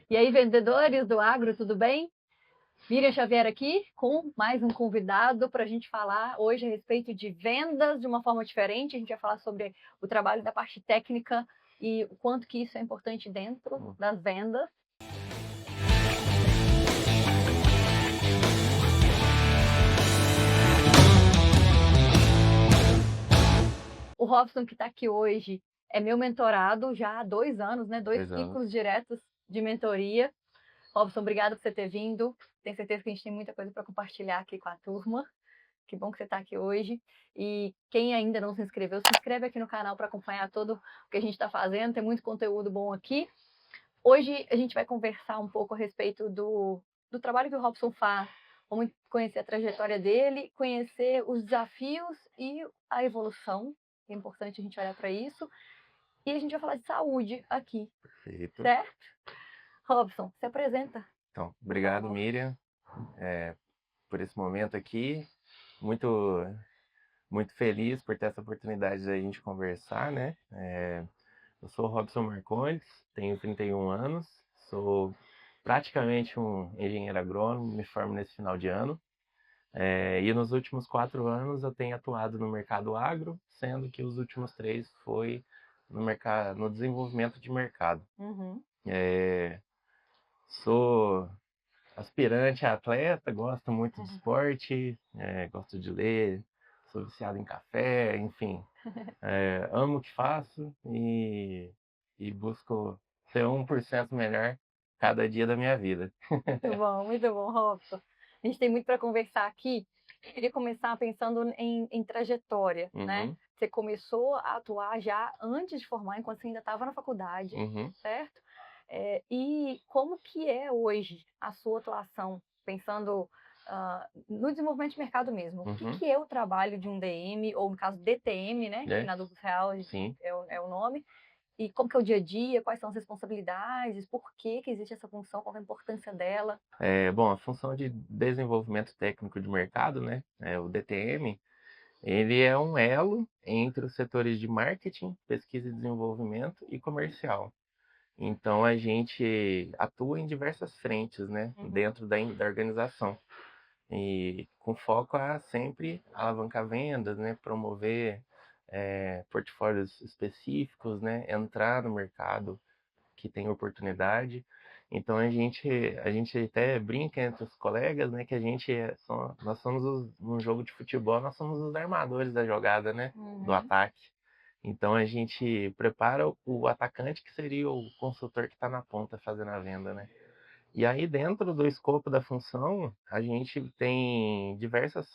E aí, vendedores do agro, tudo bem? Miriam Xavier aqui com mais um convidado para a gente falar hoje a respeito de vendas de uma forma diferente. A gente vai falar sobre o trabalho da parte técnica e o quanto que isso é importante dentro das vendas. O Robson, que está aqui hoje, é meu mentorado já há 2 anos, né? 2 2 anos. ciclos diretos de mentoria. Robson, obrigado por você ter vindo. Tenho certeza que a gente tem muita coisa para compartilhar aqui com a turma. Que bom que você está aqui hoje. E quem ainda não se inscreveu, se inscreve aqui no canal para acompanhar todo o que a gente está fazendo. Tem muito conteúdo bom aqui. Hoje a gente vai conversar um pouco a respeito do trabalho que o Robson faz. Vamos conhecer a trajetória dele, conhecer os desafios e a evolução. É importante a gente olhar para isso. E a gente vai falar de saúde aqui, Perfeito. certo? Robson, se apresenta. Então, Por obrigado, favor. Miriam, por esse momento aqui. Muito, muito feliz por ter essa oportunidade de a gente conversar, né? Eu sou o Robson Marcondes, tenho 31 anos, sou praticamente um engenheiro agrônomo, me formo nesse final de ano. E nos últimos 4 anos eu tenho atuado no mercado agro, sendo que os últimos 3 foi no mercado, no desenvolvimento de mercado. Uhum. Sou aspirante a atleta, gosto muito de esporte, gosto de ler, sou viciado em café, enfim. Amo o que faço e busco ser 1% melhor cada dia da minha vida. Muito bom, Robson. A gente tem muito para conversar aqui. Eu queria começar pensando em trajetória, né? Uhum, Você começou a atuar já antes de formar, enquanto você ainda estava na faculdade, uhum. certo? E como que é hoje a sua atuação, pensando no desenvolvimento de mercado mesmo? O que Uhum. que é o trabalho de um DM, ou no caso DTM, né? Que É, na Duplos Real sim. é o nome. E como que é o dia a dia, quais são as responsabilidades, por que que existe essa função, qual é a importância dela? Bom, a função de desenvolvimento técnico de mercado, né, o DTM, ele é um elo entre os setores de marketing, pesquisa e desenvolvimento e comercial. Então a gente atua em diversas frentes, né, Uhum, dentro da organização. E com foco a sempre alavancar vendas, né, promover portfólios específicos, né, entrar no mercado que tem oportunidade. Então a gente até brinca entre os colegas, né, que nós somos num jogo de futebol, nós somos os armadores da jogada, né, do uhum, ataque. Então a gente prepara o atacante, que seria o consultor que está na ponta fazendo a venda, né? E aí, dentro do escopo da função, a gente tem diversas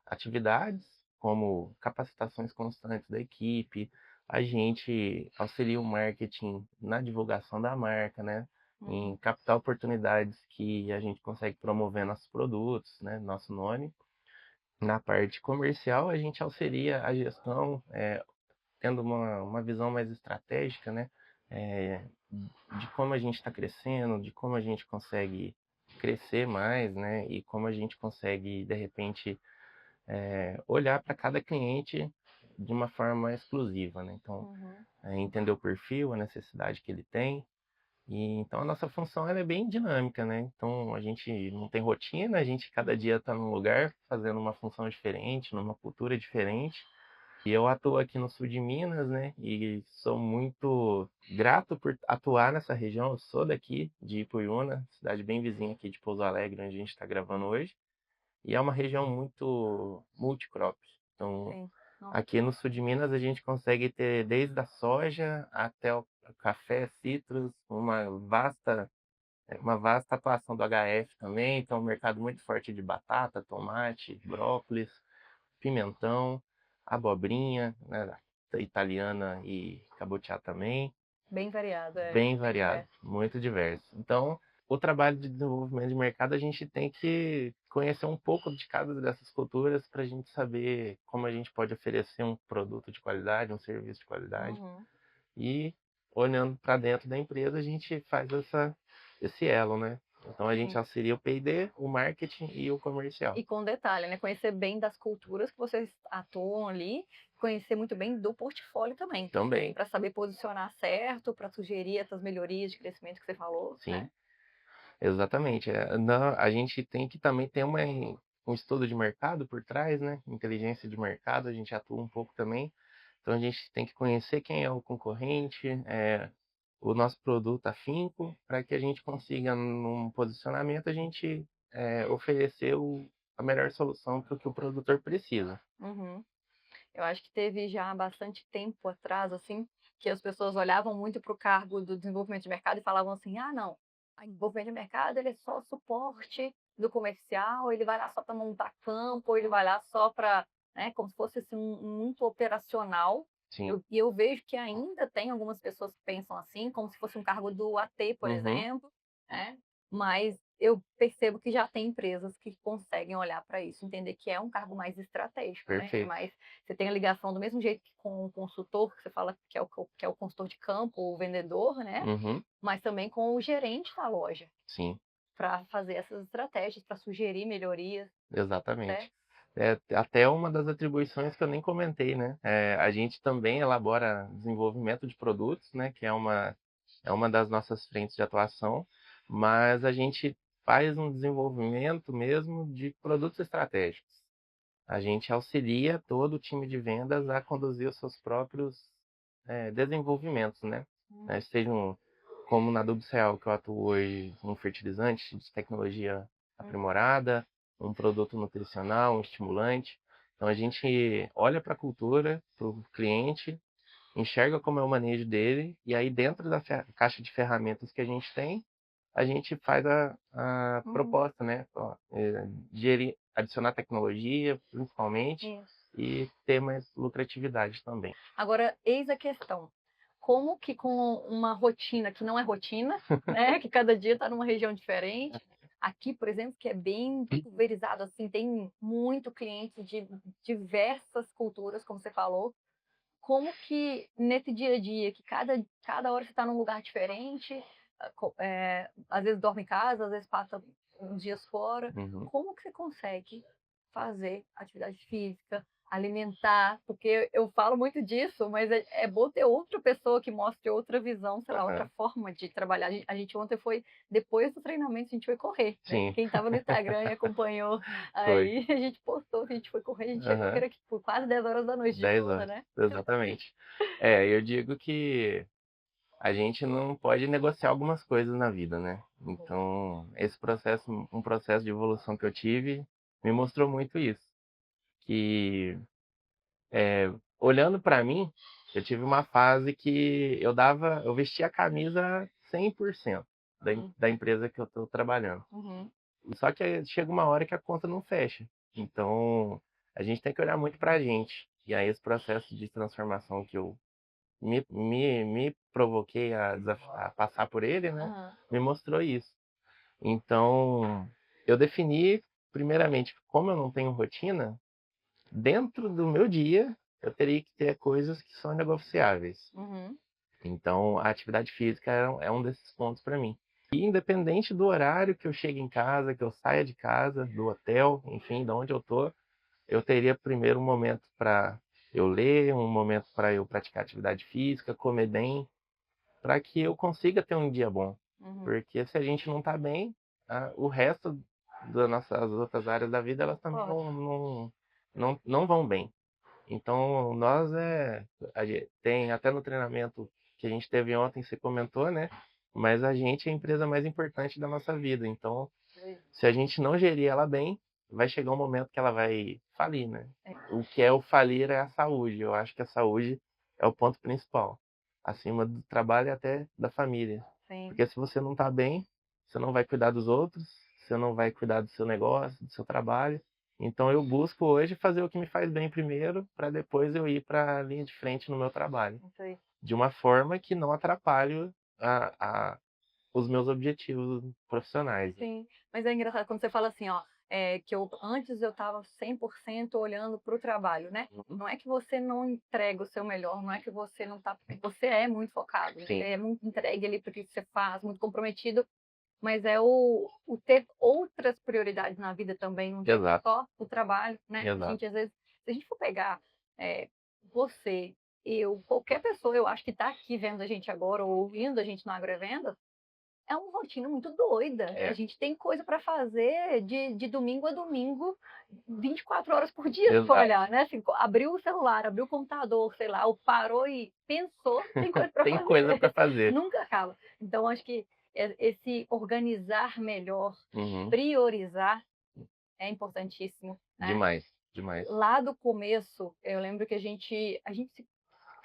atividades, como capacitações constantes da equipe, a gente auxilia o marketing na divulgação da marca, né? Em uhum, captar oportunidades que a gente consegue promover nossos produtos, né? Nosso nome. Na parte comercial, a gente auxilia a gestão, tendo uma visão mais estratégica, né? É, de como a gente está crescendo, de como a gente consegue crescer mais, né? E como a gente consegue, de repente, olhar para cada cliente de uma forma exclusiva, né? Então, uhum. entender o perfil, a necessidade que ele tem. E então a nossa função ela é bem dinâmica, né? Então a gente não tem rotina, a gente cada dia está num lugar fazendo uma função diferente, numa cultura diferente. E eu atuo aqui no sul de Minas, né? E sou muito grato por atuar nessa região. Eu sou daqui, de Ipuiuna, cidade bem vizinha aqui de Pouso Alegre, onde a gente está gravando hoje. E é uma região muito multicrop. Então, Sim. Nossa. aqui no sul de Minas a gente consegue ter desde a soja até o café, citros, uma vasta atuação do HF também. Então, um mercado muito forte de batata, tomate, brócolis, pimentão, abobrinha, né, italiana e cabotiá também, Bem variado, bem bem variado, diverso. muito diverso. Então, o trabalho de desenvolvimento de mercado, a gente tem que conhecer um pouco de cada dessas culturas para a gente saber como a gente pode oferecer um produto de qualidade, um serviço de qualidade. Uhum. E olhando para dentro da empresa, a gente faz esse elo, né? Então a gente Sim. auxilia o P&D, o marketing e o comercial. E com detalhe, né, conhecer bem das culturas que vocês atuam ali, conhecer muito bem do portfólio também, Também, para saber posicionar certo, para sugerir essas melhorias de crescimento que você falou, sim, né. exatamente. A gente tem que também ter um estudo de mercado por trás, né? Inteligência de mercado, a gente atua um pouco também. Então a gente tem que conhecer quem é o concorrente, o nosso produto afinco, para que a gente consiga, num posicionamento, a gente oferecer a melhor solução para o que o produtor precisa. Uhum. Eu acho que teve já bastante tempo atrás, assim, que as pessoas olhavam muito para o cargo do desenvolvimento de mercado e falavam assim: "Ah, não, o desenvolvimento de mercado ele é só suporte do comercial, ele vai lá só para montar campo, ele vai lá só para", né, como se fosse assim, muito operacional. Sim. E eu vejo que ainda tem algumas pessoas que pensam assim, como se fosse um cargo do AT, por Uhum, exemplo, né, mas eu percebo que já tem empresas que conseguem olhar para isso, entender que é um cargo mais estratégico, né, é perfeito. mais, você tem a ligação do mesmo jeito que com o consultor, que você fala que é o consultor de campo, o vendedor, né, Uhum, mas também com o gerente da loja, sim. para fazer essas estratégias, para sugerir melhorias, Exatamente. certo? É até uma das atribuições que eu nem comentei, né, a gente também elabora desenvolvimento de produtos, né, que é uma das nossas frentes de atuação, mas a gente faz um desenvolvimento mesmo de produtos estratégicos. A gente auxilia todo o time de vendas a conduzir os seus próprios, desenvolvimentos, né, Hum, sejam como na Adubo Real, que eu atuo hoje, um fertilizante de tecnologia uhum, aprimorada, um produto nutricional, um estimulante. Então a gente olha para a cultura, para o cliente, enxerga como é o manejo dele, e aí dentro da caixa de ferramentas que a gente faz a uhum, proposta, né? Ó, gerir, adicionar tecnologia, principalmente, isso. e ter mais lucratividade também. Agora, eis a questão: como que com uma rotina que não é rotina, né, que cada dia está numa região diferente, aqui, por exemplo, que é bem pulverizado, assim, tem muito cliente de diversas culturas, como você falou, como que nesse dia a dia, que cada hora você está num lugar diferente, às vezes dorme em casa, às vezes passa uns dias fora, Uhum. como que você consegue fazer atividade física, alimentar? Porque eu falo muito disso, mas é bom ter outra pessoa que mostre outra visão, sei lá, outra Aham. forma de trabalhar. A gente ontem foi, depois do treinamento, a gente foi correr, né? Sim, Quem estava no Instagram e acompanhou foi. aí, a gente postou que a gente foi correr, a gente chegou que Aham. era tipo quase 10 horas da noite de 10 volta, horas, né? exatamente. Eu digo que a gente não pode negociar algumas coisas na vida, né. Uhum. Então, esse processo um processo de evolução que eu tive, me mostrou muito isso, que, olhando para mim, eu tive uma fase que eu vestia a camisa 100% Hum, da empresa que eu estou trabalhando. uhum, Só que aí chega uma hora que a conta não fecha. Então, a gente tem que olhar muito pra gente. E aí esse processo de transformação que eu me provoquei a passar por ele, né, aham, me mostrou isso. Então, eu defini, primeiramente, como eu não tenho rotina, dentro do meu dia, eu teria que ter coisas que são negociáveis. uhum, Então, a atividade física é um desses pontos para mim. E independente do horário que eu chegue em casa, que eu saia de casa, do hotel, enfim, de onde eu tô, eu teria primeiro um momento para eu ler, um momento para eu praticar atividade física, comer bem, para que eu consiga ter um dia bom. uhum. Porque se a gente não está bem, o resto das nossas outras áreas da vida, elas também Pode. não vão bem. Então, nós tem até no treinamento que a gente teve ontem, você comentou, né? Mas a gente é a empresa mais importante da nossa vida. Então, Sei. se a gente não gerir ela bem, vai chegar um momento que ela vai falir, né? É, O que é o falir é a saúde. Eu acho que a saúde é o ponto principal, acima do trabalho e até da família. sim, Porque se você não está bem, você não vai cuidar dos outros, você não vai cuidar do seu negócio, do seu trabalho. Então eu busco hoje fazer o que me faz bem primeiro, para depois eu ir para a linha de frente no meu trabalho, isso aí. de uma forma que não atrapalhe os meus objetivos profissionais. Sim, mas é engraçado quando você fala assim, ó, que eu estava 100% olhando para o trabalho, né. Uhum. Não é que você não entrega o seu melhor, não é que você não tá, você é muito focado, você Sim, é muito entregue ali para o que você faz, muito comprometido, mas é o ter outras prioridades na vida também, não ter Exato, só o trabalho, né. A exato. gente às vezes, se a gente for pegar, você, eu, qualquer pessoa, eu acho que está aqui vendo a gente agora ou ouvindo a gente no Agrovendas, é uma rotina muito doida. A É, gente tem coisa para fazer de domingo a domingo, 24 horas por dia, se for exato. olhar, né, assim, abriu o celular, abriu o computador, sei lá, ou parou e pensou, tem coisa para Tem fazer, coisa para fazer. nunca acaba. Então acho que esse organizar melhor, Uhum. priorizar é importantíssimo, né. Demais, demais. Lá do começo, eu lembro que a gente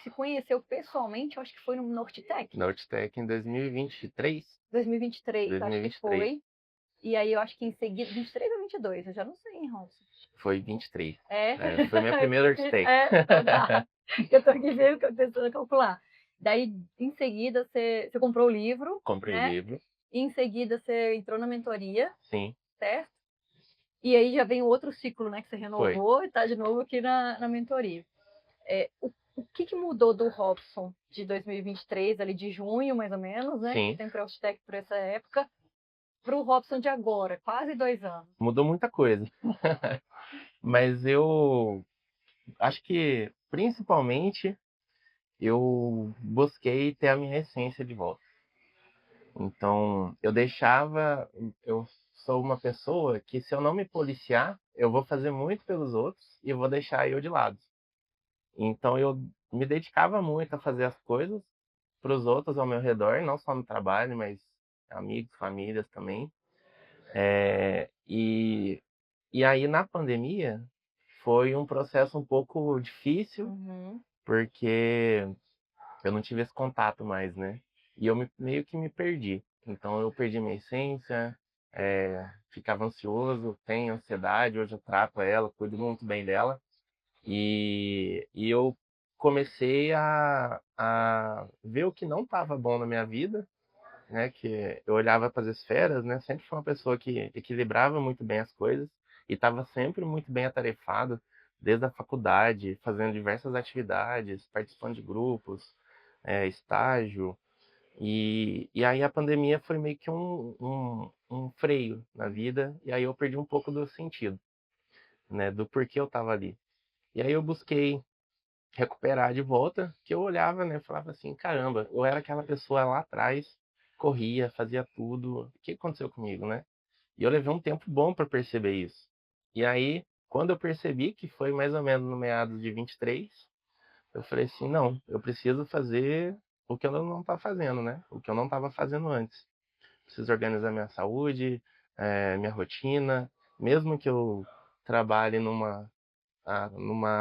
se conheceu pessoalmente, eu acho que foi no Nortec, Na Outtech em 2023? 2023, acho que 2023. foi. E aí eu acho que em seguida, 23 ou 22, eu já não sei, hein, Robson. Foi 23. É? É, foi minha primeira Outtech. Então tá. Eu tô aqui vendo, tentando calcular. Daí, em seguida, você comprou o livro, Comprei o né? livro, E em seguida você entrou na mentoria, sim, certo? E aí já vem o outro ciclo, né? Que você foi. renovou e tá de novo aqui na mentoria. O que que mudou do Robson de 2023, ali de junho, mais ou menos, né? Que Sim, você entrou Tech por essa época, para o Robson de agora, quase 2 anos. mudou muita coisa. Mas eu acho que, principalmente, eu busquei ter a minha essência de volta. Então, eu sou uma pessoa que se eu não me policiar, eu vou fazer muito pelos outros e vou deixar eu de lado. Então, eu me dedicava muito a fazer as coisas para os outros ao meu redor, não só no trabalho, mas amigos, famílias também. E aí, na pandemia, foi um processo um pouco difícil, Uhum. porque eu não tive esse contato mais, né? E meio que me perdi. Então eu perdi minha essência, ficava ansioso, tenho ansiedade, hoje eu trato ela, cuido muito bem dela. E eu comecei a ver o que não estava bom na minha vida, né? Que eu olhava para as esferas, né? Sempre fui uma pessoa que equilibrava muito bem as coisas e estava sempre muito bem atarefado, desde a faculdade, fazendo diversas atividades, participando de grupos, estágio. E aí a pandemia foi meio que um freio na vida, e aí eu perdi um pouco do sentido, né? Do porquê eu estava ali. E aí eu busquei recuperar de volta, que eu olhava, né, falava assim, caramba, eu era aquela pessoa lá atrás, corria, fazia tudo, o que aconteceu comigo, né? E eu levei um tempo bom para perceber isso. E aí, quando eu percebi que foi mais ou menos no meados de 23, eu falei assim, não, eu preciso fazer o que eu não estava fazendo, né? O que eu não estava fazendo antes. Preciso organizar minha saúde, minha rotina, mesmo que eu trabalhe numa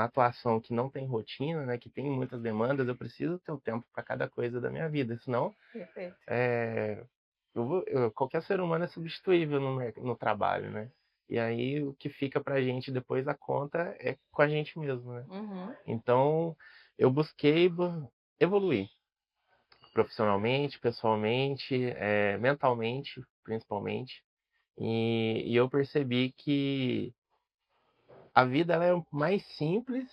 atuação que não tem rotina, né, que tem muitas demandas, eu preciso ter o tempo para cada coisa da minha vida, senão Perfeito. é, qualquer ser humano é substituível no trabalho, né? E aí o que fica para a gente depois a conta é com a gente mesmo, né? Uhum. Então eu busquei evoluir profissionalmente, pessoalmente, mentalmente, principalmente, e eu percebi que a vida ela é mais simples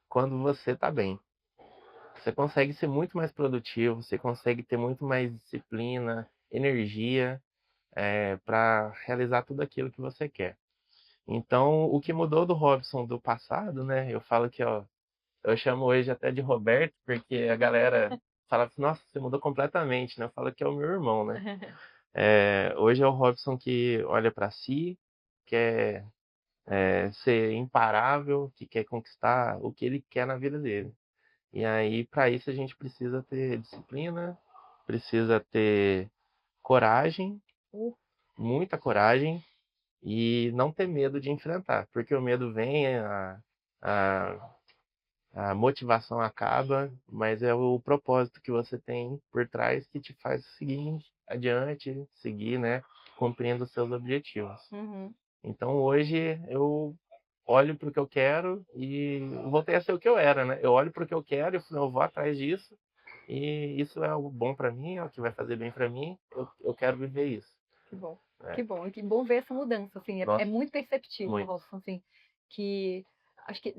quando você está bem. Você consegue ser muito mais produtivo, você consegue ter muito mais disciplina, energia, para realizar tudo aquilo que você quer. Então, o que mudou do Robson do passado, né? Eu falo que, ó, eu chamo hoje até de Roberto, porque a galera fala assim, nossa, você mudou completamente, né? Eu falo que é o meu irmão, né? Hoje é o Robson que olha para si, quer ser imparável, que quer conquistar o que ele quer na vida dele. E aí, para isso, a gente precisa ter disciplina, precisa ter coragem, Uh, muita coragem, e não ter medo de enfrentar, porque o medo vem, a, a motivação acaba, mas é o propósito que você tem por trás que te faz seguir adiante, seguir, né, cumprindo os seus objetivos. uhum. Então hoje eu olho para o que eu quero e voltei a ser o que eu era, né? Eu olho para o que eu quero e eu vou atrás disso. E isso é algo bom para mim, é o que vai fazer bem para mim. Eu quero viver isso. Que bom. É. Que bom. E que bom ver essa mudança, assim, é Nossa, muito perceptível, muito. Robson, assim, que acho que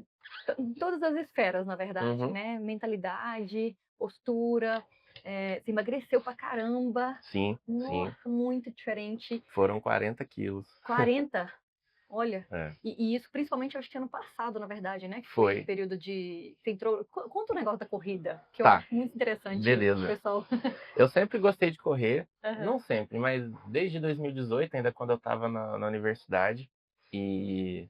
em todas as esferas, na verdade, Uhum, né? Mentalidade, postura, Você emagreceu pra caramba. Sim, sim. Nossa, muito diferente. Foram 40 quilos. 40? Olha, É, e isso principalmente eu acho que ano passado, na verdade, né, que foi foi. período de você entrou conta o negócio da corrida, que eu Tá, acho muito interessante o beleza. pessoal. Eu sempre gostei de correr, Aham. não sempre, mas desde 2018, ainda quando eu estava na universidade. E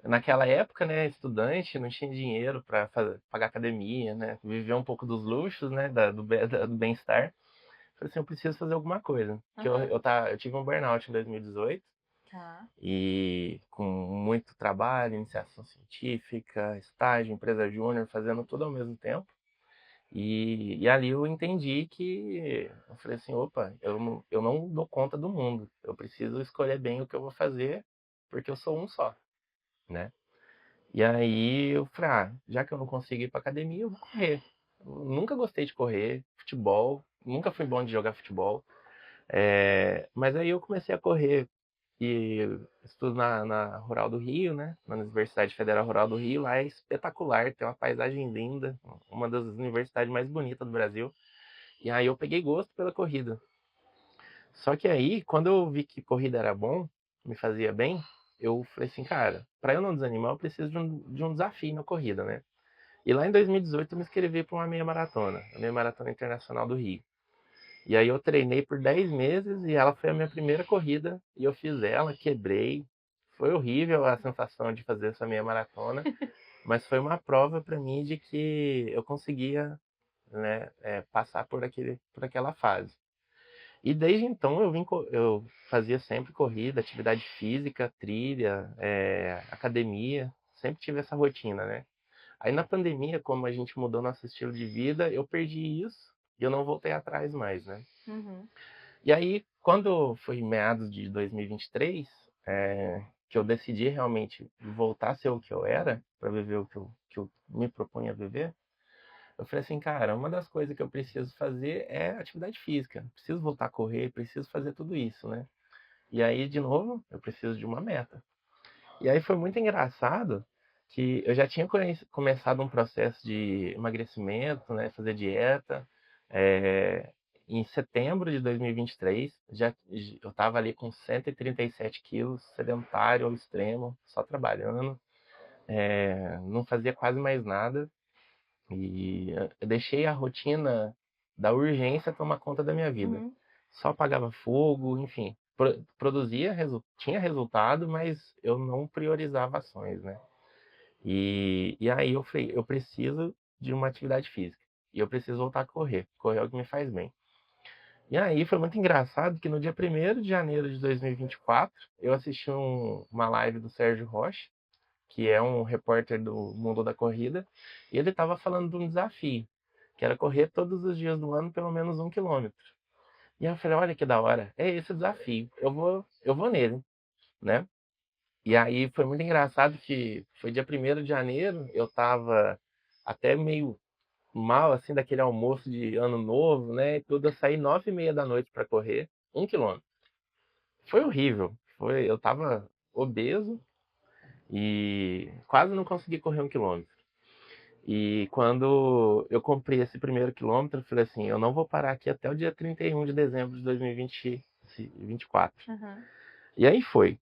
naquela época, né, estudante, não tinha dinheiro para pagar academia, né, viver um pouco dos luxos, né, do bem-estar. Falei assim, eu preciso fazer alguma coisa. Que Aham. eu tive um burnout em 2018 Tá. e com muito trabalho, iniciação científica, estágio, empresa júnior, fazendo tudo ao mesmo tempo. E ali eu entendi que eu falei assim, opa, eu não dou conta do mundo. Eu preciso escolher bem o que eu vou fazer, porque eu sou um só, né? E aí eu falei, já que eu não consigo ir pra academia, eu vou correr. Eu nunca gostei de correr, futebol, nunca fui bom de jogar futebol. Mas aí eu comecei a correr e estudo na Rural do Rio, né? Na Universidade Federal Rural do Rio, lá é espetacular, tem uma paisagem linda, uma das universidades mais bonitas do Brasil. E aí eu peguei gosto pela corrida. Só que aí, quando eu vi que corrida era bom, me fazia bem, eu falei assim, cara, para eu não desanimar, eu preciso de um desafio na corrida, né? E lá em 2018 eu me inscrevi para uma meia maratona, a meia maratona internacional do Rio. E aí eu treinei por 10 meses e ela foi a minha primeira corrida e eu fiz ela, quebrei. Foi horrível a sensação de fazer essa meia maratona, mas foi uma prova para mim de que eu conseguia, né, passar por aquela fase. E desde então eu fazia sempre corrida, atividade física, trilha, academia, sempre tive essa rotina, né? Aí na pandemia, como a gente mudou nosso estilo de vida, eu perdi isso e eu não voltei atrás mais, né? Uhum. E aí, quando foi em meados de 2023, que eu decidi realmente voltar a ser o que eu era, para viver o que eu me proponho a viver, eu falei assim, cara, uma das coisas que eu preciso fazer é atividade física. Preciso voltar a correr, preciso fazer tudo isso, né? E aí, de novo, eu preciso de uma meta. E aí foi muito engraçado que eu já tinha começado um processo de emagrecimento, né? Fazer dieta. é, Em setembro de 2023, eu estava ali com 137 quilos, sedentário ao extremo, só trabalhando. Não fazia quase mais nada. E eu deixei a rotina da urgência tomar conta da minha vida. Uhum. Só apagava fogo, enfim, produzia, tinha resultado, mas eu não priorizava ações, né? E aí eu falei, eu preciso de uma atividade física. E eu preciso voltar a correr. Correr é o que me faz bem. E aí foi muito engraçado que no dia 1º de janeiro de 2024, eu assisti uma live do Sérgio Rocha, que é um repórter do mundo da corrida, e ele estava falando de um desafio, que era correr todos os dias do ano pelo menos 1 quilômetro. E aí eu falei, olha que da hora, é esse o desafio, eu vou nele, né? E aí foi muito engraçado que foi dia 1º de janeiro, eu tava até meio mal, assim, daquele almoço de ano novo, né? E tudo, eu saí 9h30 da noite para correr 1 quilômetro. Foi horrível, eu tava obeso e quase não consegui correr 1 quilômetro. E quando eu cumpri esse primeiro quilômetro, eu falei assim, eu não vou parar aqui até o dia 31 de dezembro de 2024. Uhum. E aí foi,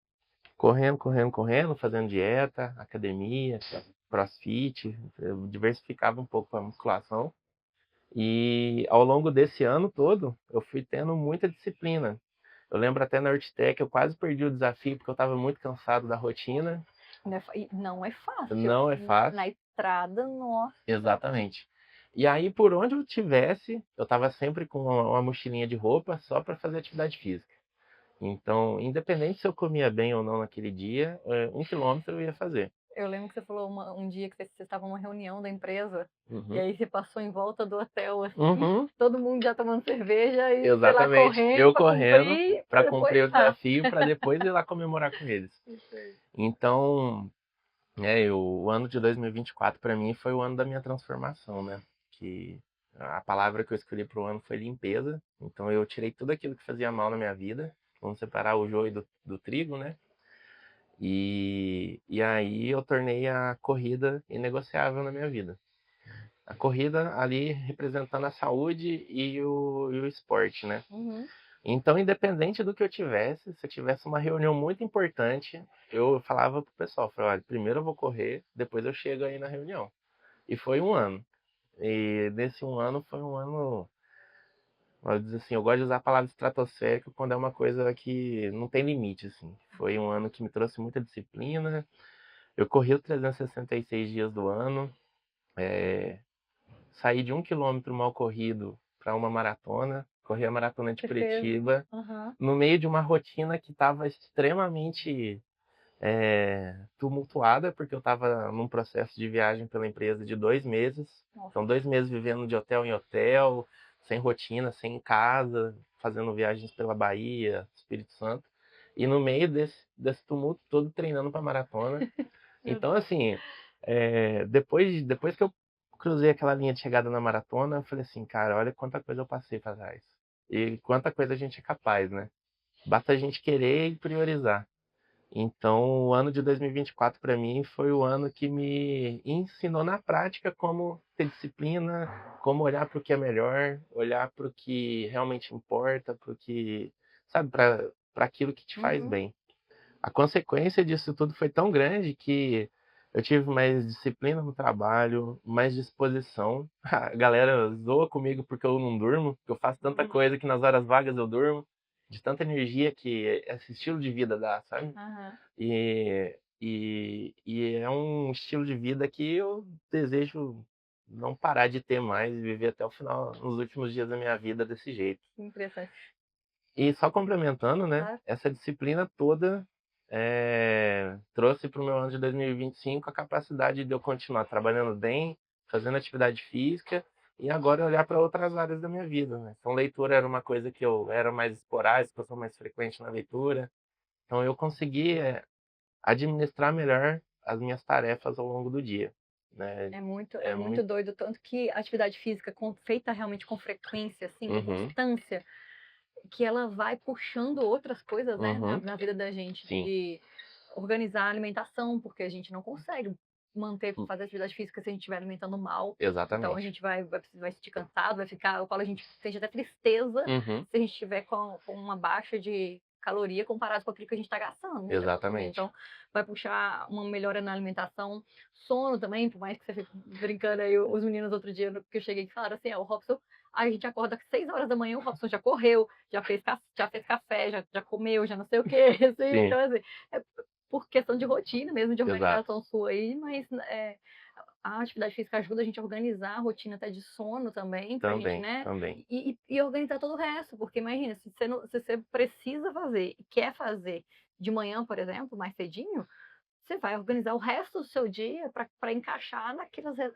correndo, correndo, correndo, fazendo dieta, academia, crossfit, eu diversificava um pouco a musculação. E ao longo desse ano todo, eu fui tendo muita disciplina. Eu lembro até na Urtec, eu quase perdi o desafio porque eu estava muito cansado da rotina. Não é fácil. Não é Na fácil. estrada, nossa. Exatamente. E aí, por onde eu tivesse, eu estava sempre com uma mochilinha de roupa só para fazer atividade física. Então, independente se eu comia bem ou não naquele dia, 1 quilômetro eu ia fazer. Eu lembro que você falou um dia que vocês estavam numa reunião da empresa, e Uhum. aí você passou em volta do hotel, assim, Uhum. todo mundo já tomando cerveja e você lá Exatamente. correndo Eu pra correndo cumprir, pra para depois. cumprir o desafio, para depois ir lá comemorar com eles. Isso aí. Então, o ano de 2024 para mim foi o ano da minha transformação, né? Que a palavra que eu escolhi para o ano foi limpeza. Então eu tirei tudo aquilo que fazia mal na minha vida. Vamos separar o joio do trigo, né? E aí eu tornei a corrida inegociável na minha vida. A corrida ali representando a saúde e o esporte, né. Uhum. Então, independente do que eu tivesse, se eu tivesse uma reunião muito importante, eu falava para o pessoal, falava: "Olha, primeiro eu vou correr, depois eu chego aí na reunião". E foi um ano. E nesse um ano foi um ano, vamos dizer assim, eu gosto de usar a palavra estratosférico quando é uma coisa que não tem limite, assim. Foi um ano que me trouxe muita disciplina. Eu corri os 366 dias do ano, saí de 1 quilômetro mal corrido para uma maratona, corri a maratona de Você fez. Curitiba, Aham. no meio de uma rotina que estava extremamente tumultuada, porque eu estava num processo de viagem pela empresa de 2 meses. Nossa. Então, 2 meses vivendo de hotel em hotel, sem rotina, sem casa, fazendo viagens pela Bahia, Espírito Santo. E no meio desse tumulto todo, treinando para maratona. Meu Então, Deus. assim, depois que eu cruzei aquela linha de chegada na maratona, eu falei assim, cara, olha quanta coisa eu passei para trás. E quanta coisa a gente é capaz, né? Basta a gente querer e priorizar. Então, o ano de 2024 para mim foi o ano que me ensinou na prática como ter disciplina, como olhar para o que é melhor, olhar para o que realmente importa, para o que, sabe, para aquilo que te faz Uhum. bem. A consequência disso tudo foi tão grande que eu tive mais disciplina no trabalho, mais disposição. A galera zoa comigo porque eu não durmo, porque eu faço tanta Uhum. coisa que nas horas vagas eu durmo, de tanta energia que esse estilo de vida dá, sabe? Aham. E é um estilo de vida que eu desejo não parar de ter mais e viver até o final, nos últimos dias da minha vida desse jeito. Que interessante. E só complementando, né, Tá? essa disciplina toda, trouxe para o meu ano de 2025 a capacidade de eu continuar trabalhando bem, fazendo atividade física e agora olhar para outras áreas da minha vida, né. Então leitura era uma coisa que eu era mais esporádico, eu sou mais frequente na leitura, então eu consegui, administrar melhor as minhas tarefas ao longo do dia, né. É É muito muito. doido, tanto que a atividade física feita realmente com frequência, assim, com Uhum, constância, que ela vai puxando outras coisas, né, na, uhum, na vida da gente, sim, de organizar a alimentação, porque a gente não consegue manter, hum, fazer atividade física se a gente estiver alimentando mal. Então a exatamente. gente vai se sentir cansado, vai ficar, eu falo, a gente sente até tristeza Uhum, se a gente estiver com uma baixa de caloria comparado com aquilo que a gente está gastando, né, para comer. exatamente. Então vai puxar uma melhora na alimentação, sono também, por mais que você fique brincando aí, os meninos outro dia que eu cheguei que falaram assim, o Robson, a gente acorda às 6 horas da manhã, o Robson já correu, já fez café, já comeu, já não sei o quê, assim, Sim, então assim, é por questão de rotina mesmo, de exato. organização sua aí, mas, a atividade física ajuda a gente a organizar a rotina até de sono também, pra gente, Também, né, também. e organizar todo o resto, porque imagina, se você não se você precisa fazer e quer fazer de manhã, por exemplo, mais cedinho, você vai organizar o resto do seu dia para encaixar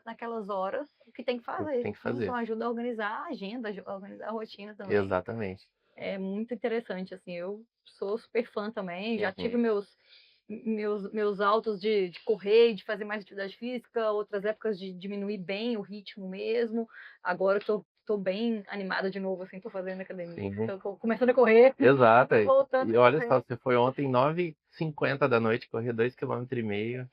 naquelas horas o que tem que fazer. Tem que Isso fazer. ajuda a organizar a agenda, a organizar a rotina também. Exatamente. É muito interessante, assim, eu sou super fã também, já tive Uhum. meus altos de correr, de fazer mais atividade física, outras épocas de diminuir bem o ritmo mesmo. Agora eu tô bem animada de novo, assim, tô fazendo academia, Sim, tô começando a correr, exato. tô voltando E a olha só, correr. você foi ontem 9h50 da noite, correr 2,5 km.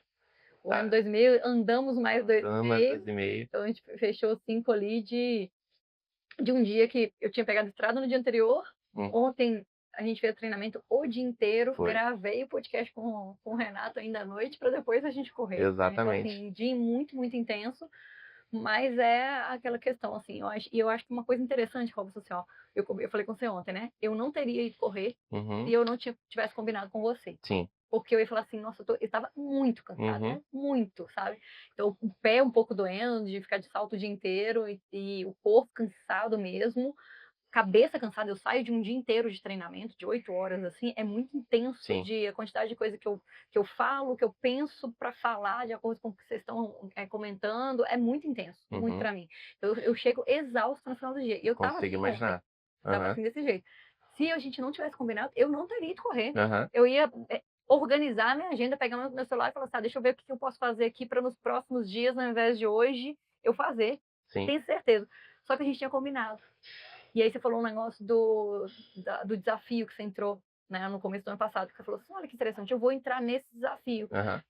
Corremos Tá, 2,5, andamos mais dois e ama meio 2,5 km. então a gente fechou 5 ali de um dia que eu tinha pegado estrada no dia anterior. Hum, Ontem a gente fez treinamento o dia inteiro, foi. gravei o podcast com o Renato ainda à noite para depois a gente correr. Então, Exatamente. assim, um dia muito, muito intenso, mas é aquela questão, assim, eu acho que uma coisa interessante, Robson, assim, ó, eu falei com você ontem, né? Eu não teria ido correr se Uhum. eu não tivesse combinado com você. Sim. Porque eu ia falar assim, nossa, eu estava muito cansada, Uhum. mas muito, sabe? Então, o pé um pouco doendo, de ficar de salto o dia inteiro e o corpo cansado mesmo, cabeça cansada. Eu saio de um dia inteiro de treinamento, de 8 horas, assim, é muito intenso Sim. de a quantidade de coisa que eu falo, que eu penso para falar, de acordo com o que vocês estão comentando, é muito intenso, muito Uhum. para mim. Eu chego exausta no final do dia. E eu tava Consigo assim ontem, imaginar. tava Aham. assim desse jeito. Se a gente não tivesse combinado, eu não teria ido correr. Aham. Eu ia organizar a minha agenda, pegar meu celular e falar assim, deixa eu ver o que eu posso fazer aqui para nos próximos dias, ao invés de hoje, eu fazer. Sim. Tenho certeza. Só que a gente tinha combinado. E aí você falou um negócio do desafio que você entrou, né, no começo do ano passado, que você falou assim, olha que interessante, eu vou entrar nesse desafio. Aham.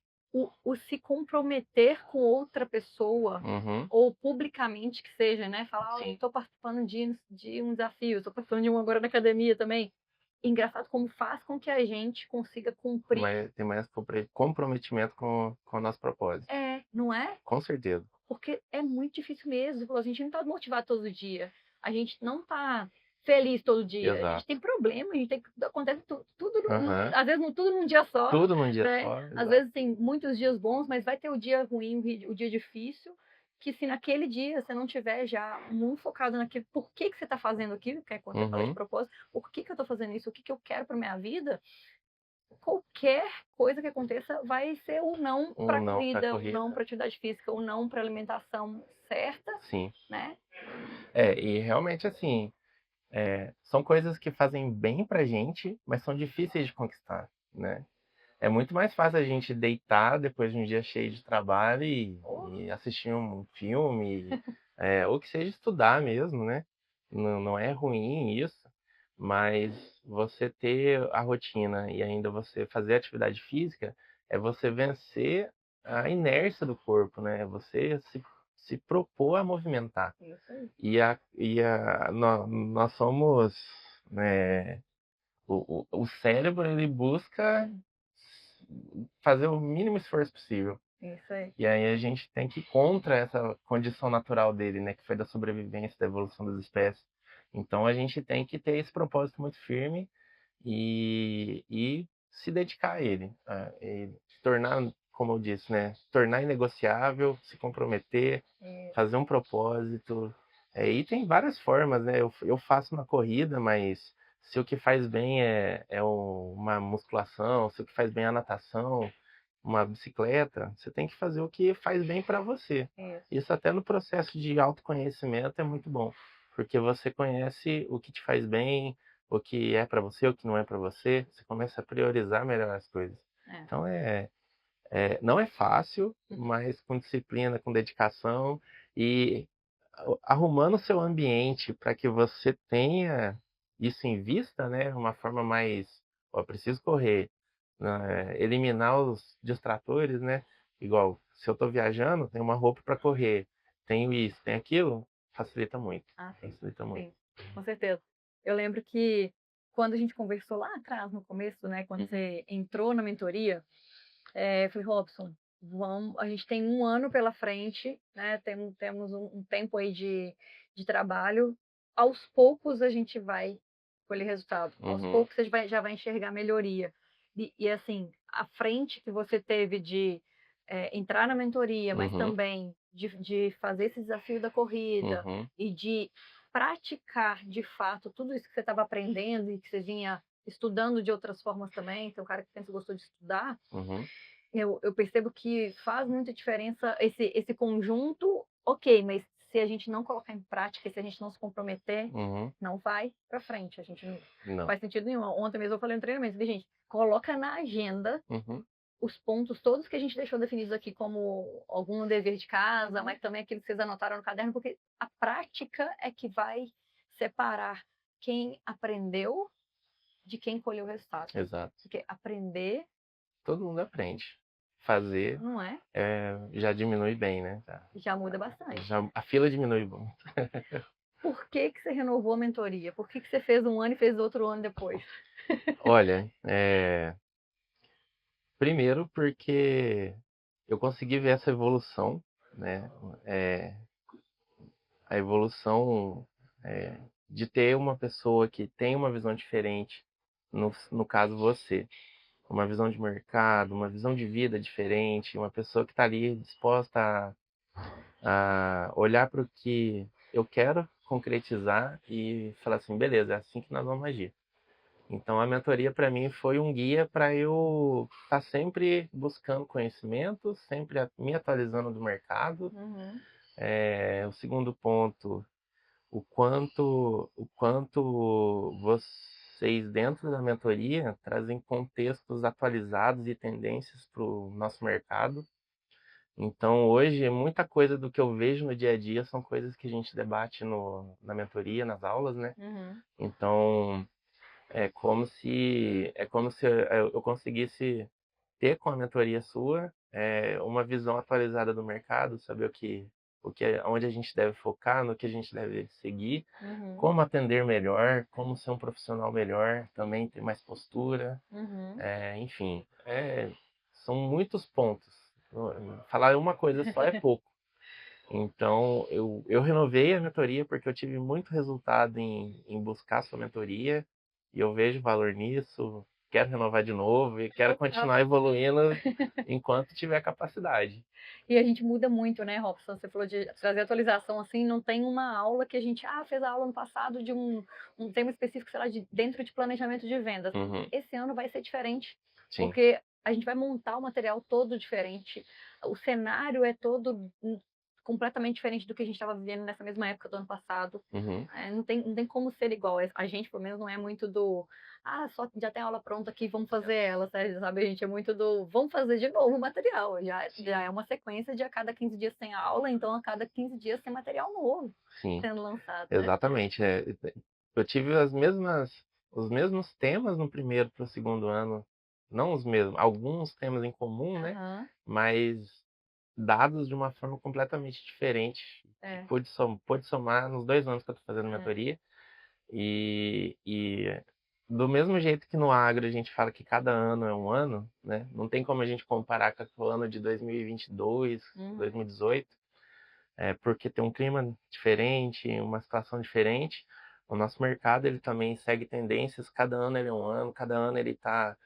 o se comprometer com outra pessoa, Uhum. ou publicamente que seja, né, falar: "Olha, Sim. estou participando de um desafio, estou participando de um agora na academia também". Engraçado como faz com que a gente consiga cumprir. Tem mais comprometimento com o nosso propósito. Não é? Com certeza. Porque é muito difícil mesmo, a gente não tá motivado todo dia, a gente não tá feliz todo dia, a gente Exato. tem problema, a gente tem acontece tudo Aham. às vezes tudo num dia só, Tudo num dia né, só, às exato. vezes tem muitos dias bons, mas vai ter o dia ruim, o dia difícil, que se naquele dia você não tiver já muito focado naquilo, por que que você tá fazendo aquilo, que é quando você fala de Uhum. propósito, por que que eu tô fazendo isso, o que que eu quero pra minha vida, qualquer coisa que aconteça vai ser o não Um para não pra corrida, o não corrida. para atividade física, o não para alimentação certa, Sim. né. E realmente, assim, são coisas que fazem bem pra gente, mas são difíceis de conquistar, né. É muito mais fácil a gente deitar depois de um dia cheio de trabalho Oh, e assistir um filme, ou que seja estudar mesmo, né. Não é ruim isso, mas você ter a rotina e ainda você fazer atividade física, é você vencer a inércia do corpo, né, é você se propor a movimentar. isso aí. Nós somos, né, o cérebro ele busca fazer o mínimo esforço possível. Isso aí. E aí a gente tem que ir contra essa condição natural dele, né, que foi da sobrevivência, da evolução das espécies. Então a gente tem que ter esse propósito muito firme e se dedicar a ele, e se tornar, como eu disse, né, tornar inegociável, se comprometer, fazer um propósito. E tem várias formas, né? Eu faço uma corrida, mas se o que faz bem uma musculação, se o que faz bem é a natação, uma bicicleta, você tem que fazer o que faz bem para você. Isso. Isso até no processo de autoconhecimento é muito bom, porque você conhece o que te faz bem, o que é para você, o que não é para você, você começa a priorizar melhor as coisas. É. Então não é fácil, Uhum. mas com disciplina, com dedicação e arrumando o seu ambiente para que você tenha isso em vista, né, uma forma mais, ó, preciso correr, né, eliminar os distratores, né, igual se eu estou viajando, tem uma roupa para correr, tenho isso, tem aquilo, facilita muito, Ah, sim, facilita muito. sim, com certeza. Eu lembro que quando a gente conversou lá atrás, no começo, né, quando Uhum, você entrou na mentoria, eu falei: "Robson, a gente tem um ano pela frente, né, temos um tempo aí de trabalho, aos poucos a gente vai colher resultado, aos uhum, poucos você já vai enxergar melhoria". E assim, a frente que você teve de, entrar na mentoria, mas uhum, também de fazer esse desafio da corrida uhum, e de praticar de fato tudo isso que você estava aprendendo e que você vinha estudando de outras formas também, você é um cara que sempre gostou de estudar, uhum, eu percebo que faz muita diferença esse conjunto, ok, mas se a gente não colocar em prática, se a gente não se comprometer, uhum. não vai para frente, a gente não Não. faz sentido nenhum. Ontem mesmo eu falei no treinamento, falei: "Gente, coloca na agenda Uhum, os pontos todos que a gente deixou definidos aqui como algum dever de casa, mas também aquilo que vocês anotaram no caderno, porque a prática é que vai separar quem aprendeu de quem colheu o resultado". exato. Porque aprender, Todo mundo aprende. Fazer, não é? já diminui bem, né, Já muda bastante. já a fila diminui bom. Por que que você renovou a mentoria? Por que que você fez um ano e fez outro ano depois? Olha, primeiro porque eu consegui ver essa evolução, né, eh, a evolução, de ter uma pessoa que tem uma visão diferente, no caso você, uma visão de mercado, uma visão de vida diferente, uma pessoa que está ali disposta a olhar para o que eu quero concretizar e falar assim: beleza, é assim que nós vamos agir. Então a mentoria para mim foi um guia para eu estar sempre buscando conhecimento, sempre me atualizando do mercado. Uhum. O segundo ponto, o quanto vocês dentro da mentoria trazem contextos atualizados e tendências para o nosso mercado. Então, hoje, muita coisa do que eu vejo no dia a dia são coisas que a gente debate na mentoria, nas aulas, né? Uhum. Então, é como se eu conseguisse. ter com a mentoria sua, uma visão atualizada do mercado, saber onde a gente deve focar, no que a gente deve seguir, Uhum, como atender melhor, como ser um profissional melhor, também ter mais postura, uhum. enfim, são muitos pontos. Falar uma coisa só é pouco. Então, eu renovei a mentoria porque eu tive muito resultado em buscar sua mentoria e eu vejo valor nisso, quero renovar de novo e quero Total. continuar evoluindo enquanto tiver capacidade. E a gente muda muito, né, Robson? Você falou de trazer atualização, assim, não tem uma aula que a gente, fez a aula no passado de um tema específico, sei lá, dentro de planejamento de vendas. Uhum, Esse ano vai ser diferente, sim. porque a gente vai montar o material todo diferente. O cenário é todo completamente diferente do que a gente estava vivendo nessa mesma época do ano passado. Uhum, Não tem como ser igual. A gente, pelo menos, não é muito do só já tem aula pronta aqui, vamos fazer ela, sabe? A gente é muito do vamos fazer de novo o material. Já é uma sequência de a cada 15 dias tem aula, então a cada 15 dias tem material novo sim, sendo lançado, né? exatamente. Eu tive os mesmos temas no primeiro para o segundo ano, não os mesmos, alguns temas em comum, né? Aham, Mas dados de uma forma completamente diferente, que é, pôde somar nos 2 anos que eu estou fazendo é. mentoria. E do mesmo jeito que no agro a gente fala que cada ano é um ano, né? Não tem como a gente comparar com o ano de 2022, Uhum, 2018, porque tem um clima diferente, uma situação diferente. O nosso mercado ele também segue tendências, cada ano ele é um ano, cada ano ele está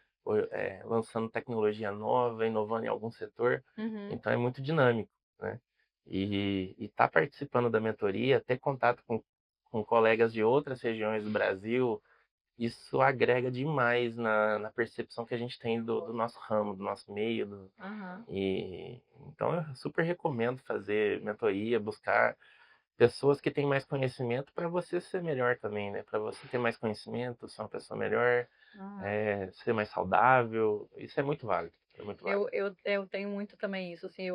lançando tecnologia nova, inovando em algum setor, uhum. então é muito dinâmico, né? E estar participando da mentoria, ter contato com colegas de outras regiões do Brasil, isso agrega demais na percepção que a gente tem do nosso ramo, do nosso meio, Aham. então eu super recomendo fazer mentoria, buscar pessoas que têm mais conhecimento para você ser melhor também, né? Para você ter mais conhecimento, ser uma pessoa melhor, Aham. ser mais saudável. Isso é muito válido. É muito válido. Eu tenho muito também isso, assim,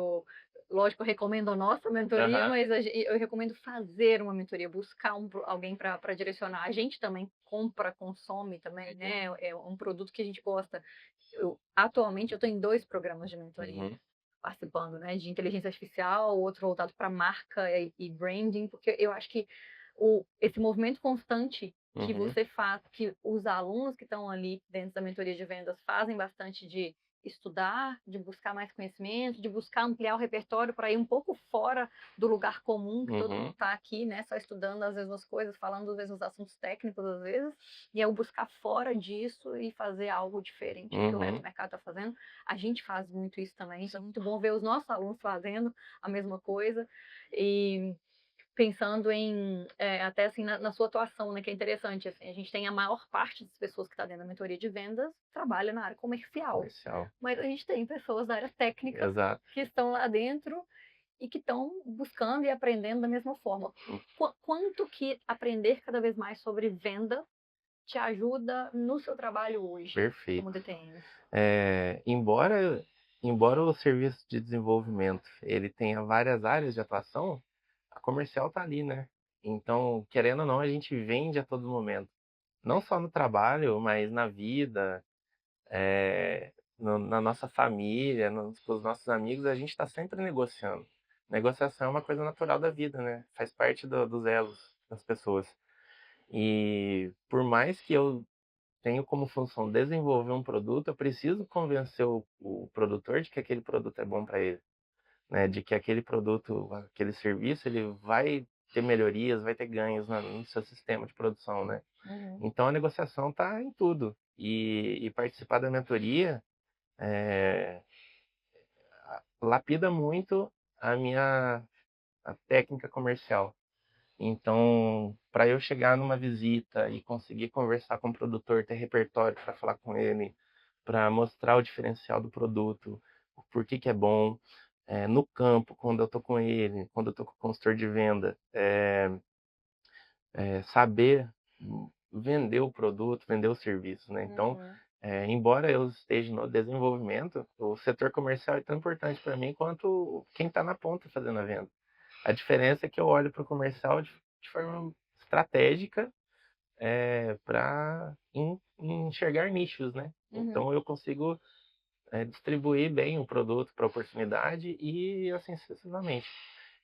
lógico, eu recomendo a nossa mentoria, Aham. mas eu recomendo fazer uma mentoria, buscar alguém para direcionar. A gente também compra, consome também, né? É um produto que a gente gosta. Atualmente, eu estou em 2 programas de mentoria Uhum. participando, né? De inteligência artificial, outro voltado para marca e branding, porque eu acho que esse movimento constante que Uhum. você faz, que os alunos que estão ali dentro da mentoria de vendas fazem bastante de estudar, de buscar mais conhecimento, de buscar ampliar o repertório para ir um pouco fora do lugar comum que todo mundo Uhum. está aqui, né? Só estudando as mesmas coisas, falando às vezes os assuntos técnicos às vezes, e é o buscar fora disso e fazer algo diferente do que o resto do Uhum. mercado está fazendo. A gente faz muito isso também, então é muito bom ver os nossos alunos fazendo a mesma coisa e pensando até assim, na sua atuação, né, que é interessante, assim, a gente tem a maior parte das pessoas que está dentro da mentoria de vendas trabalha na área comercial, Comercial. mas a gente tem pessoas da área técnica Exato. que estão lá dentro e que estão buscando e aprendendo da mesma forma. Quanto que aprender cada vez mais sobre venda te ajuda no seu trabalho hoje, como Perfeito. DTM? Embora o serviço de desenvolvimento ele tenha várias áreas de atuação, a comercial tá ali, né? Então, querendo ou não, a gente vende a todo momento. Não só no trabalho, mas na vida, na nossa família, com os nossos amigos, a gente está sempre negociando. Negociação é uma coisa natural da vida, né? Faz parte dos elos das pessoas. E por mais que eu tenho como função desenvolver um produto, eu preciso convencer o produtor de que aquele produto é bom para ele, né? De que aquele produto, aquele serviço, ele vai ter melhorias, vai ter ganhos no seu sistema de produção, né? Uhum, Então a negociação está em tudo. E participar da mentoria é, lapida muito a técnica comercial. Então, para eu chegar numa visita e conseguir conversar com o produtor, ter repertório para falar com ele, para mostrar o diferencial do produto, o porquê que é bom, no campo, quando eu estou com ele, quando eu estou com o consultor de venda, saber vender o produto, vender o serviço, né? Então, uhum, embora eu esteja no desenvolvimento, o setor comercial é tão importante para mim quanto quem está na ponta fazendo a venda. A diferença é que eu olho para o comercial de forma estratégica, para enxergar nichos, né? uhum. Então eu consigo distribuir bem o produto para a oportunidade e assim sucessivamente.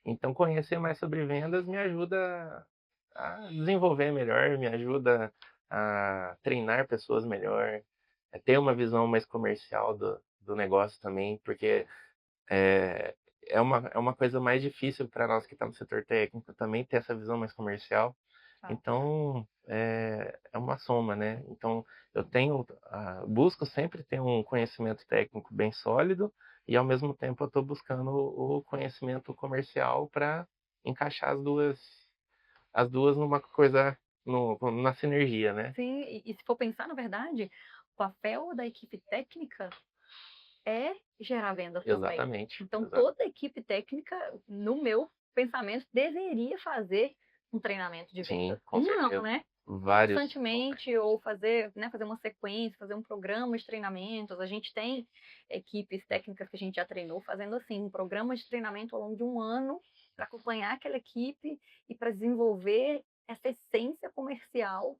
Então conhecer mais sobre vendas me ajuda a desenvolver melhor, me ajuda a treinar pessoas melhor, ter uma visão mais comercial do negócio também, porque é, é uma coisa mais difícil para nós que estamos no setor técnico também ter essa visão mais comercial. Tá. Então, é uma soma, né? Então, eu busco sempre ter um conhecimento técnico bem sólido e, ao mesmo tempo, eu estou buscando o conhecimento comercial para encaixar as duas numa coisa, na sinergia, né? Sim, e se for pensar, na verdade, o papel da equipe técnica é gerar vendas também. Exatamente, Então, exato. toda equipe técnica, no meu pensamento, deveria fazer um treinamento de Sim, vendas. com Um não, certeza. né? Vários. Constantemente, ou fazer, né, fazer uma sequência, fazer um programa de treinamentos. A gente tem equipes técnicas que a gente já treinou fazendo assim, um programa de treinamento ao longo de um ano para acompanhar aquela equipe e para desenvolver essa essência comercial,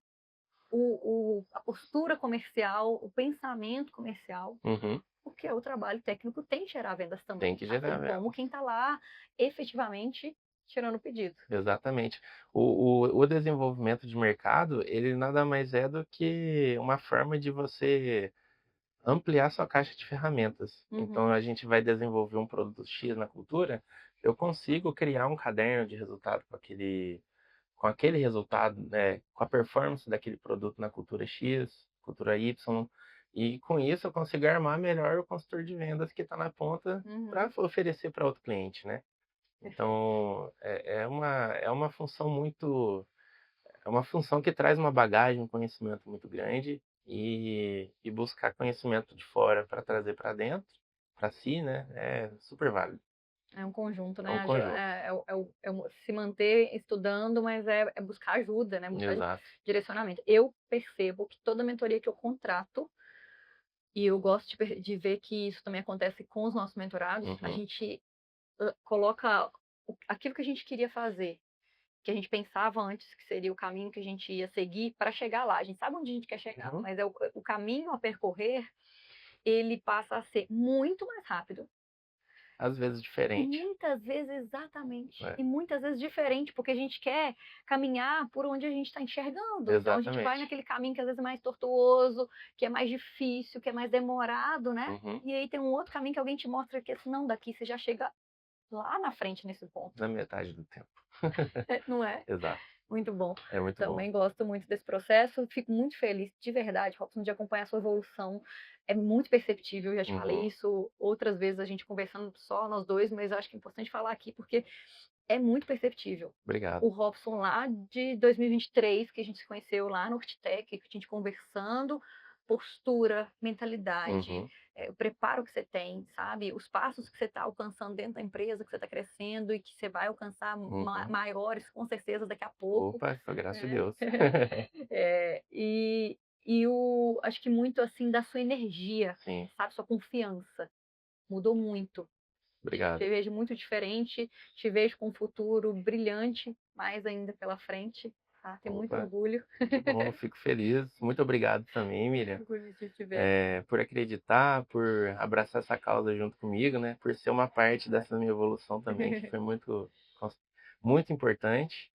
a postura comercial, o pensamento comercial, Uhum. porque o trabalho técnico tem que gerar vendas Tem também, que assim gerar como vendas. quem está lá efetivamente tirando o pedido. Exatamente. O desenvolvimento de mercado, ele nada mais é do que uma forma de você ampliar sua caixa de ferramentas. Então, Uhum, a gente vai desenvolver um produto X na cultura, eu consigo criar um caderno de resultado com aquele resultado, né, com a performance daquele produto na cultura X, cultura Y, e com isso eu consigo armar melhor o consultor de vendas que está na ponta para uhum, oferecer para outro cliente, né? perfeito. Então, é uma função que traz uma bagagem, um conhecimento muito grande e buscar conhecimento de fora para trazer para dentro, para si, né? É super válido. É um conjunto, É um né? conjunto. Se manter estudando, mas é buscar ajuda, né? Buscar Exato. direcionamento. Eu percebo que toda mentoria que eu contrato, e eu gosto de ver que isso também acontece com os nossos mentorados, a Uhum. gente coloca aquilo que a gente queria fazer, que a gente pensava antes que seria o caminho que a gente ia seguir para chegar lá. A gente sabe onde a gente quer chegar, Uhum. mas o caminho a percorrer, ele passa a ser muito mais rápido. Às vezes E diferente. muitas vezes, exatamente, Né? e muitas vezes diferente, porque a gente quer caminhar por onde a gente está enxergando. Então a gente vai Exatamente. naquele caminho que às vezes é mais tortuoso, que é mais difícil, que é mais demorado, né? Uhum. E aí tem um outro caminho que alguém te mostra que assim, não, daqui você já chega lá na frente nesse ponto. Na metade do tempo. Não é? Exato. Muito bom. É muito bom. Também gosto muito desse processo. Fico muito feliz, de verdade, Robson, de acompanhar a sua evolução. É muito perceptível, eu já te falei Uhum. isso outras vezes, a gente conversando só nós dois, mas eu acho que é importante falar aqui, porque é muito perceptível. Obrigado. O Robson lá de 2023, que a gente se conheceu lá no Urtitec, que a gente conversando, postura, mentalidade, Uhum. o preparo que você tem, sabe? Os passos que você está alcançando dentro da empresa, que você está crescendo e que você vai alcançar Uhum. maiores, com certeza, daqui a pouco, Opa, com a graça de né? Deus. E acho que muito assim da sua energia, Sim, sabe? Sua confiança mudou muito. obrigado. Te vejo muito diferente, te vejo com um futuro brilhante, mais ainda pela frente, tá? Tenho muito Opa, orgulho, que bom, eu fico feliz. Muito obrigado também, Miriam, orgulho de te ver. por acreditar, por abraçar essa causa junto comigo, né? Por ser uma parte dessa minha evolução também, que foi muito, muito importante,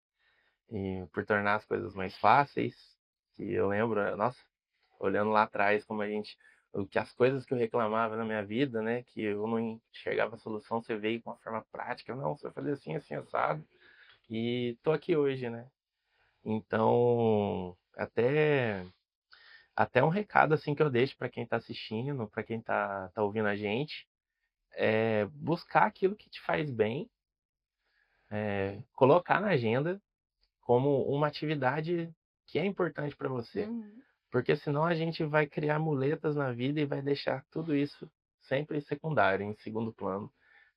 e por tornar as coisas mais fáceis. Que eu lembro, nossa, olhando lá atrás, as coisas que eu reclamava na minha vida, né? Que eu não enxergava a solução, você veio com uma forma prática, não, você vai fazer assim, assim, assado. E tô aqui hoje, né? Então, até um recado assim que eu deixo para quem está assistindo, para quem tá ouvindo a gente, é buscar aquilo que te faz bem, colocar na agenda como uma atividade que é importante para você, Uhum. porque senão a gente vai criar muletas na vida e vai deixar tudo isso sempre secundário, em segundo plano.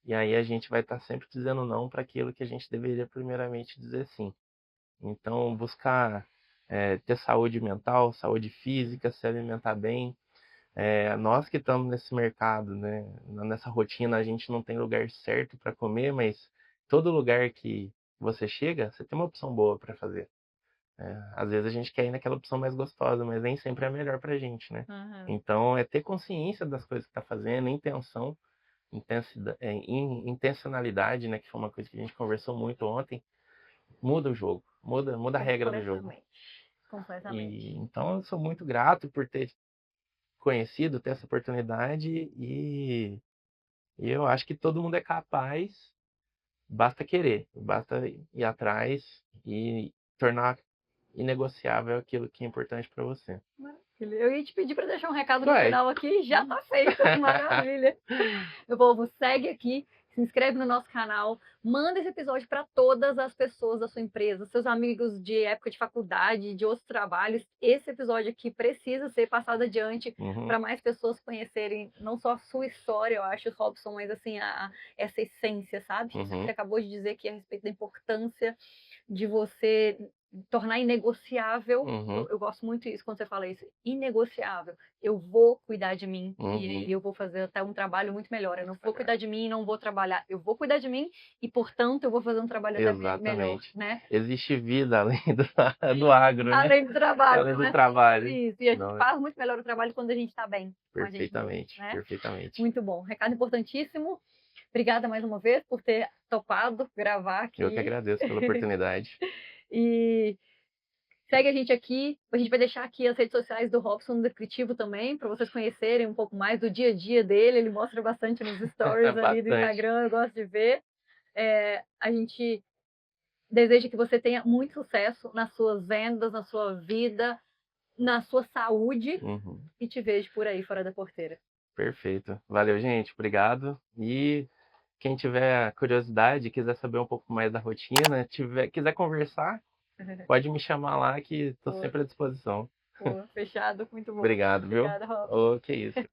E aí a gente vai estar sempre dizendo não para aquilo que a gente deveria primeiramente dizer sim. Então, buscar ter saúde mental, saúde física, se alimentar bem. Nós que estamos nesse mercado, né, nessa rotina, a gente não tem lugar certo para comer, mas todo lugar que você chega, você tem uma opção boa para fazer. Às vezes a gente quer ir naquela opção mais gostosa, mas nem sempre é a melhor pra gente, né? Aham. Então, é ter consciência das coisas que tá fazendo, intencionalidade, né? Que foi uma coisa que a gente conversou muito ontem. Muda o jogo, muda a regra do jogo. Completamente. Completamente. E então eu sou muito grato por ter conhecido, ter essa oportunidade e eu acho que todo mundo é capaz, basta querer, basta ir atrás e tornar inegociável aquilo que é importante para você. Maravilha. Eu ia te pedir para deixar um recado no Vai. final aqui, já tá feito. Maravilha. Meu povo, segue aqui, se inscreve no nosso canal, manda esse episódio para todas as pessoas da sua empresa, seus amigos de época de faculdade, de outros trabalhos. Esse episódio aqui precisa ser passado adiante Uhum, para mais pessoas conhecerem não só a sua história, eu acho, Robson, mas assim, essa essência, sabe? Isso que uhum, você acabou de dizer aqui a respeito da importância de você tornar inegociável. uhum, Eu gosto muito disso quando você fala isso, inegociável. Eu vou cuidar de mim uhum. e eu vou fazer até um trabalho muito melhor. Eu não vou cuidar de mim e não vou trabalhar. Eu vou cuidar de mim e, portanto, eu vou fazer um trabalho até melhor, Exatamente. né? Existe vida além do agro, né? Além do trabalho, Além não do é? trabalho. Isso. E a gente Não, faz muito melhor o trabalho quando a gente está bem com a gente mesmo, perfeitamente, né? perfeitamente. Muito bom. Recado importantíssimo. Obrigada mais uma vez por ter topado gravar Eu que aqui. agradeço pela oportunidade. E segue a gente aqui. A gente vai deixar aqui as redes sociais do Robson no descritivo também, para vocês conhecerem um pouco mais do dia a dia dele. Ele mostra bastante nos stories ali do Bastante. Instagram, eu gosto de ver. A gente deseja que você tenha muito sucesso nas suas vendas, na sua vida, na sua saúde Uhum. e te vejo por aí fora da porteira. Perfeito. Valeu, gente. Obrigado. E quem tiver curiosidade, quiser saber um pouco mais da rotina, quiser conversar, pode me chamar lá que estou Boa, sempre à disposição. boa. Fechado, muito bom. Obrigado, viu? Obrigada, Robson. Ô, que isso.